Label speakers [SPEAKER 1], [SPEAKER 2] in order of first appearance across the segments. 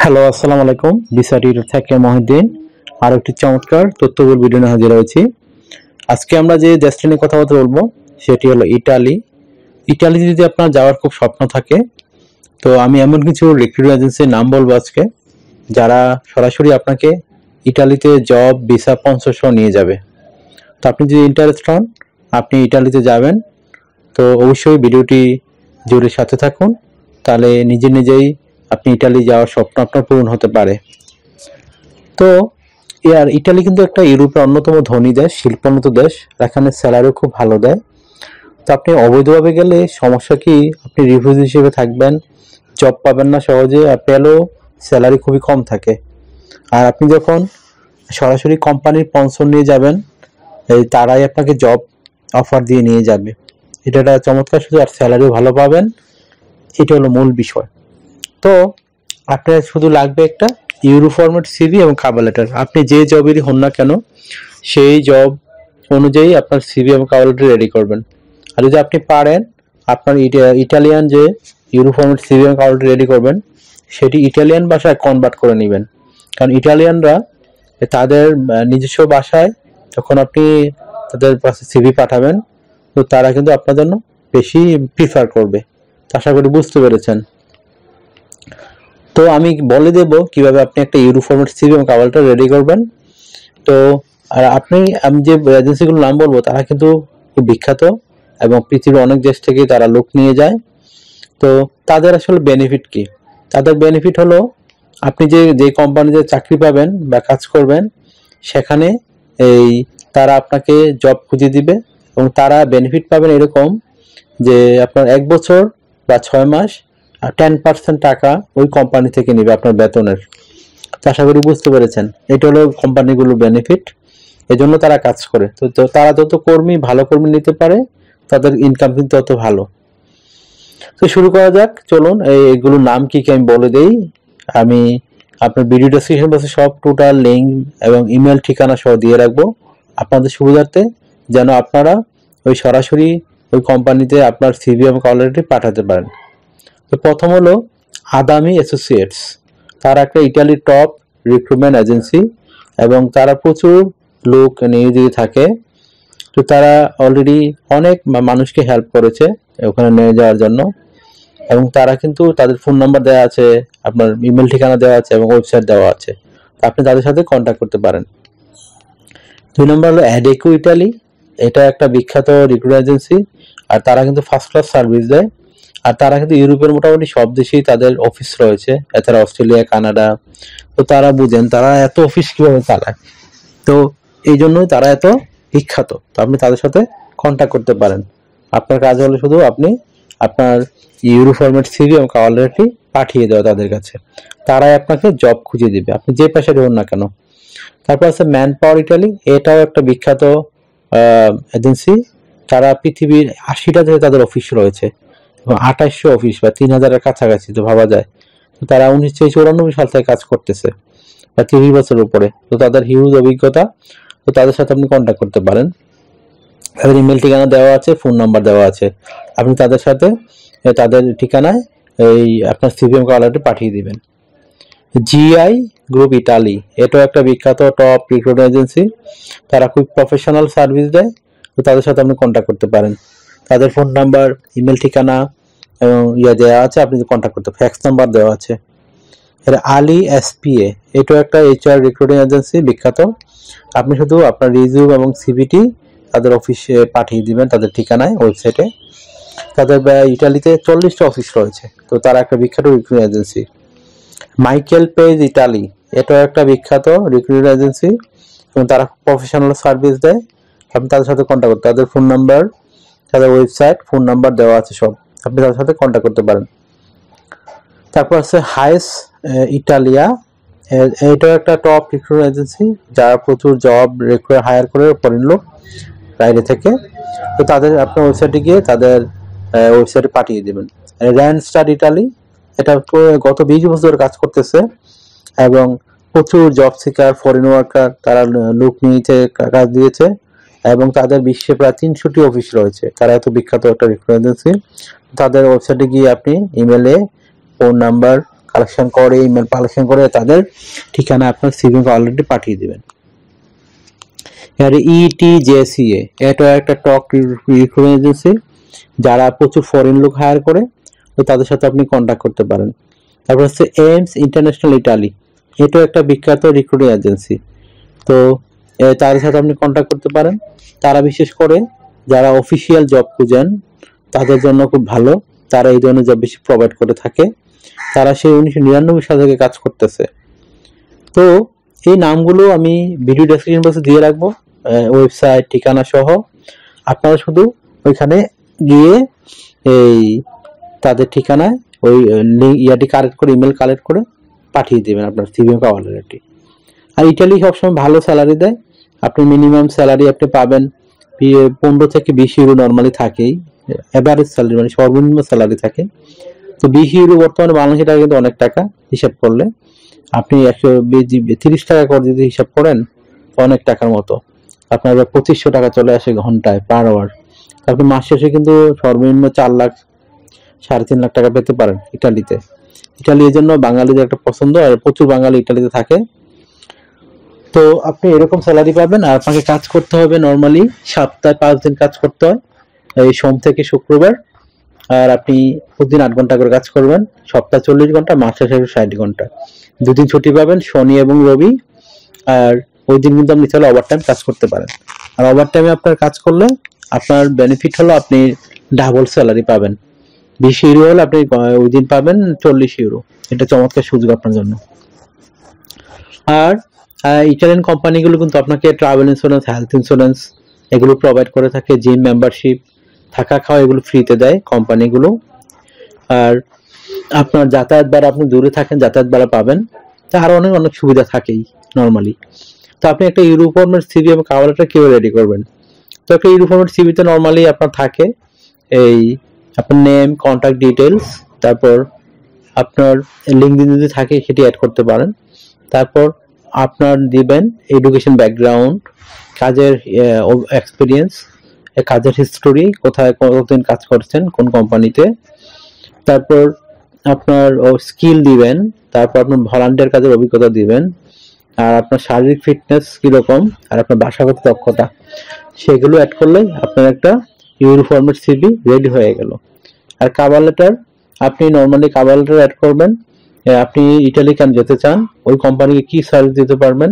[SPEAKER 1] Hello, আসসালামু আলাইকুম। Visa tutor থেকে মহিউদ্দিন আর একটি চমৎকার তথ্যবহুল ভিডিও নিয়ে হাজির হয়েছি। আজকে আমরা যে দেশটি নিয়ে কথা বলবো সেটি হলো ইটালি। ইটালি যদি আপনার যাওয়ার খুব স্বপ্ন থাকে, তো আমি এমন কিছু রিক্রুটিং এজেন্সির নাম বলবো আজকে, যারা সরাসরি আপনাকে ইটালিতে জব, ভিসা, স্পন্সরসহ নিয়ে যাবে। তো আপনি যদি ইন্টারেস্ট হন, আপনি ইটালিতে যাবেন, তো অবশ্যই ভিডিওটি জুড়ে সাথে থাকুন, তাহলে নিজেই আপনি ইটালি যাওয়ার স্বপ্ন আপনার পূরণ হতে পারে। তো ইটালি কিন্তু একটা ইউরোপের অন্যতম ধনী দেশ, শিল্পোন্নত দেশ। এখানে স্যালারিও খুব ভালো দেয়। তো আপনি অবৈধভাবে গেলে সমস্যা কি, আপনি রিফিউজি হিসেবে থাকবেন, জব পাবেন না সহজে, পেলেও স্যালারি খুবই কম থাকে। আর আপনি যখন সরাসরি কোম্পানির স্পন্সর নিয়ে যাবেন, তারাই আপনাকে জব অফার দিয়ে নিয়ে যাবে। এটা একটা চমৎকার সুযোগ, আর স্যালারিও ভালো পাবেন। এটা হলো মূল বিষয়। তো আপনার শুধু লাগবে একটা ইউরো ফরম্যাট সিভি এবং কভার লেটার। আপনি যে জবেরই হন না কেন, সেই জব অনুযায়ী আপনার সিভি এবং কভার লেটার রেডি করবেন। আর যদি আপনি পারেন, আপনার ইটালিয়ান যে ইউরো ফরম্যাট সিভি এবং কভার লেটার রেডি করবেন, সেটি ইটালিয়ান ভাষায় কনভার্ট করে নেবেন। কারণ ইটালিয়ানরা তাদের নিজস্ব ভাষায় যখন আপনি তাদের কাছে সিভি পাঠাবেন, তো তারা কিন্তু আপনার জন্য বেশি প্রিফার করবে। আশা করি বুঝতে পেরেছেন। তো আমি বলে দেব কিভাবে আপনি একটা ইউরো ফরম্যাট সিভি এবং কভার লেটার রেডি করবেন। তো আর আমি যে এজেন্সিগুলোর নাম বলবো, তারা কিন্তু খুব বিখ্যাত এবং পৃথিবীর অনেক দেশ থেকে তারা লোক নিয়ে যায়। তো তাদের আসলে বেনিফিট কি? তাদের বেনিফিট হলো, আপনি যে কোম্পানিতে চাকরি পাবেন বা কাজ করবেন, সেখানে তারা আপনাকে জব খুঁজে দিবে এবং তারা বেনিফিট পাবেন এরকম যে আপনার 1 বছর বা 6 মাস 10% টাকা ওই কোম্পানি থেকে নেবে আপনার বেতনের। আশা করি বুঝতে পেরেছেন। এটা হলো কোম্পানিগুলোর বেনিফিট, এজন্য তারা কাজ করে। তো তারা যত ভালো কর্মী নিতে পারে, তাদের ইনকাম কিন্তু তত ভালো। তো শুরু করা যাক, চলুন। এইগুলোর নাম কি আমি বলে দেই। আমি আপনার ভিডিও ডেসক্রিপশন বক্সে সব টোটাল লিঙ্ক এবং ইমেল ঠিকানা সহ দিয়ে রাখবো আপনাদের সুবিধার্থে, যেন আপনারা সরাসরি ওই কোম্পানিতে আপনার সিভি এবং কভার লেটার পাঠাতে পারেন। তো প্রথম হলো আদামি অ্যাসোসিয়েটস। তারা একটা ইটালির টপ রিক্রুটমেন্ট এজেন্সি এবং তারা প্রচুর লোক নিয়োজিত থাকে। তো তারা অলরেডি অনেক মানুষকে হেল্প করেছে ওখানে নিয়ে যাওয়ার জন্য, এবং তারা কিন্তু তাদের ফোন নাম্বার দেওয়া আছে, আপনার ইমেল ঠিকানা দেওয়া আছে এবং ওয়েবসাইট দেওয়া আছে। আপনি তাদের সাথে কন্ট্যাক্ট করতে পারেন। 2 নম্বর হলো অ্যাডেকো ইটালি। এটা একটা বিখ্যাত রিক্রুটমেন্ট এজেন্সি, আর তারা কিন্তু ফার্স্ট ক্লাস সার্ভিস দেয়। আর তারা কিন্তু ইউরোপের মোটামুটি সব দেশেই তাদের অফিস রয়েছে, এছাড়া অস্ট্রেলিয়া, কানাডা। তো তারা বুঝেন তারা এত অফিস কিভাবে চালায়, তো এই জন্যই তারা এত বিখ্যাত। তো আপনি তাদের সাথে কন্ট্যাক্ট করতে পারেন। আপনার কাজ হলো শুধু আপনি আপনার ইউরো ফরম্যাট সিভি এবং কভার লেটারটি পাঠিয়ে দেওয়া তাদের কাছে, তারাই আপনাকে জব খুঁজে দিবে, আপনি যে পেশারই হন না কেন। তারপর আছে ম্যান পাওয়ার ইটালি। এটাও একটা বিখ্যাত এজেন্সি। তারা পৃথিবীর 80টা দেশে তাদের অফিস রয়েছে এবং 2800 অফিস বা 3000-এর কাছাকাছি, তো ভাবা যায়। তো তারা 1994 সাল থেকে কাজ করতেছে, বা 30 বছরের উপরে। তো তাদের হিউজ অভিজ্ঞতা। তো তাদের সাথে আপনি কন্ট্যাক্ট করতে পারেন। তাদের ইমেল ঠিকানা দেওয়া আছে, ফোন নাম্বার দেওয়া আছে। আপনি তাদের সাথে তাদের ঠিকানায় আপনার সিভি এবং কভার লেটার পাঠিয়ে দিবেন। জিআই গ্রুপ ইটালি, এটাও একটা বিখ্যাত টপ রিক্রুটমেন্ট এজেন্সি। তারা খুব প্রফেশনাল সার্ভিস দেয়। তো তাদের সাথে আপনি কন্ট্যাক্ট করতে পারেন। তাদের ফোন নাম্বার, ইমেল ঠিকানা এবং দেওয়া আছে, আপনি কন্ট্যাক্ট করতে, ফ্যাক্স নাম্বার দেওয়া আছে। এটা আলি এসপিএ, এটাও একটা এইচআর রিক্রুটিং এজেন্সি, বিখ্যাত। আপনি শুধু আপনার রিজিউম এবং সিভিটি তাদের অফিসে পাঠিয়ে দিবেন, তাদের ঠিকানায়, ওয়েবসাইটে। তাদের ইটালিতে 40টা অফিস রয়েছে। তো তারা একটা বিখ্যাত recruiting agency. Michael page Italy, এটাও একটা বিখ্যাত রিক্রুটিং এজেন্সি এবং তারা প্রফেশনাল সার্ভিস দেয়। আপনি তাদের সাথে কন্ট্যাক্ট করতে, তাদের ফোন নাম্বার, তাদের ওয়েবসাইট, ফোন নাম্বার দেওয়া আছে সব, আপনি তাদের সাথে কন্ট্যাক্ট করতে পারেন। তারপর আছে হাইস ইটালিয়া। এটাও একটা টপ রিক্রুটমেন্ট এজেন্সি, যারা প্রচুর জব হায়ার করে ফরেন লোক বাইরে থেকে। তো তাদের আপনার ওয়েবসাইটে গিয়ে তাদের ওয়েবসাইটে পাঠিয়ে দেবেন। র্যান্ডস্টার ইটালি, এটা গত 20 বছর কাজ করতেছে এবং প্রচুর জব সিকার, ফরেন ওয়ার্কার তারা লোক নিয়েছে, কাজ দিয়েছে এবং তাদের বিশ্বে প্রায় 300টি অফিস রয়েছে। তারা এত বিখ্যাত একটা রিক্রুটমেন্ট এজেন্সি। তাদের ওয়েবসাইটে গিয়ে আপনি ইমেলে ফোন নাম্বার, কালেকশন করে, ইমেল কালেকশন করে তাদের ঠিকানা আপনার সিভি অলরেডি পাঠিয়ে দেবেন। আর ETJCA এটা একটা টক রিক্রুটমেন্ট এজেন্সি, যারা প্রচুর ফরেন লোক হায়ার করে, তো তাদের সাথে আপনি কন্ট্যাক্ট করতে পারেন। তারপর হচ্ছে এইমস ইন্টারন্যাশনাল ইটালি, এটাও একটা বিখ্যাত রিক্রুটিং এজেন্সি, তো তাদের সাথে আপনি কন্ট্যাক্ট করতে পারেন। তারা বিশেষ করে যারা অফিসিয়াল জব খুঁজেন তাদের জন্য খুব ভালো, তারা এই ধরনের জব বেশি প্রোভাইড করে থাকে। তারা সেই 1999 সাল থেকে কাজ করতেছে। তো এই নামগুলো আমি ভিডিও ডেসক্রিপশন বক্সে দিয়ে রাখবো, ওয়েবসাইট ঠিকানা সহ। আপনারা শুধু ওইখানে গিয়ে এই তাদের ঠিকানায় ওই ইয়াটি কালেক্ট করে, ইমেল কালেক্ট করে পাঠিয়ে দেবেন আপনার সিভি অলরেডি। আর ইটালি সবসময় ভালো স্যালারি দেয়, আপনি মিনিমাম স্যালারি আপনি পাবেন 15 থেকে 20 ইউরো নর্মালি থাকেই, এভারেজ স্যালারি মানে সর্বনিম্ন স্যালারি থাকে। তো 20 ইউরো বর্তমানে বাংলাদেশি টাকা কিন্তু অনেক টাকা, হিসাব করলে আপনি 130 টাকা করে যদি হিসাব করেন তো অনেক টাকার মতো, আপনার 2500 টাকা চলে আসে ঘন্টায় পার আওয়ার। আপনি মাস শেষে কিন্তু সর্বনিম্ন 4 লাখ 3.5 লাখ টাকা পেতে পারেন ইটালিতে। ইটালি এর জন্য বাঙালিদের একটা পছন্দ, আর প্রচুর বাঙালি ইটালিতে থাকে। তো আপনি এরকম স্যালারি পাবেন, আর আপনাকে কাজ করতে হবে নর্মালি সপ্তাহে 5 দিন কাজ করতে হয়, এই সোম থেকে শুক্রবার। আর আপনি প্রতিদিন 8 ঘন্টা করে কাজ করবেন, সপ্তাহে 40 ঘন্টা, মাস শেষে 60 ঘন্টা। 2 দিন ছুটি পাবেন, শনি এবং রবি। আর ওই দিন কিন্তু আপনি চাইলে ওভারটাইম কাজ করতে পারেন। আর ওভারটাইমে আপনার কাজ করলে আপনার বেনিফিট হলো আপনি ডাবল স্যালারি পাবেন। 20 ইউরো হলে আপনি ওই দিন পাবেন 40 ইউরো। এটা চমৎকার সুযোগ আপনার জন্য। আর ইটালিয়ান কোম্পানিগুলো কিন্তু আপনাকে ট্রাভেল ইন্স্যুরেন্স, হেলথ ইন্স্যুরেন্স এগুলো প্রোভাইড করে থাকে, জিম মেম্বারশিপ, থাকা খাওয়া এগুলো ফ্রিতে দেয় কোম্পানিগুলো। আর আপনার যাতায়াত ভাড়া, আপনি দূরে থাকেন যাতায়াত ভাড়া পাবেন, তা আরো অনেক অনেক সুবিধা থাকেই নর্মালি। তো আপনি একটা ইউরোফর্মের সিভি এবং কভার লেটার কিভাবে রেডি করবেন? তো একটা ইউরোফর্মের সিভিতে নর্মালি আপনার থাকে এই আপনার নেম, কন্ট্যাক্ট ডিটেলস, তারপর আপনার লিঙ্কডইন যদি থাকে সেটি অ্যাড করতে পারেন। তারপর আপনার দিবেন এডুকেশন ব্যাকগ্রাউন্ড, কাজের এক্সপিরিয়েন্স, কাজের হিস্টোরি, কোথায় কতদিন কাজ করছেন, কোন কোম্পানিতে। তারপর আপনার স্কিল দিবেন, তারপর আপনার ভলান্টিয়ার কাজের অভিজ্ঞতা দিবেন, আর আপনার শারীরিক ফিটনেস কিরকম, আর আপনার ভাষাগত দক্ষতা, সেগুলো অ্যাড করলে আপনার একটা ইউনিফর্মের সিভি রেডি হয়ে গেল। আর কভার লেটার, আপনি নর্মালি কভার লেটার অ্যাড করবেন, আপনি ইটালি কেন যেতে চান, ওই কোম্পানিকে কি সার্ভিস দিতে পারবেন,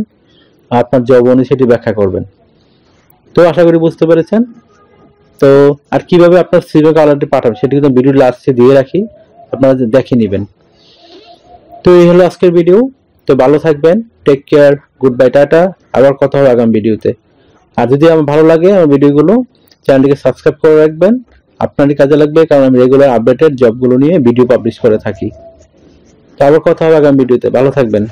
[SPEAKER 1] আপনার জব অনুযায়ী সেটি ব্যাখ্যা করবেন। তো আশা করি বুঝতে পেরেছেন। তো আর কিভাবে আপনার সিভি কভারটি পাঠাবেন সেটি কিন্তু ভিডিও লাস্টে দিয়ে রাখি, আপনারা দেখে নেবেন। তো এই হলো আজকের ভিডিও। তো ভালো থাকবেন, take care, good bye, tata. আবার কথা হবে আগামী ভিডিওতে। আর যদি আমার ভালো লাগে আমার ভিডিওগুলো, চ্যানেলটিকে সাবস্ক্রাইব করে রাখবেন, আপনারই কাজে লাগবে, কারণ আমি রেগুলার আপডেটেড জবগুলো নিয়ে ভিডিও পাবলিশ করে থাকি। তো আবার কথা হবে আগামী ভিডিওতে, ভালো থাকবেন।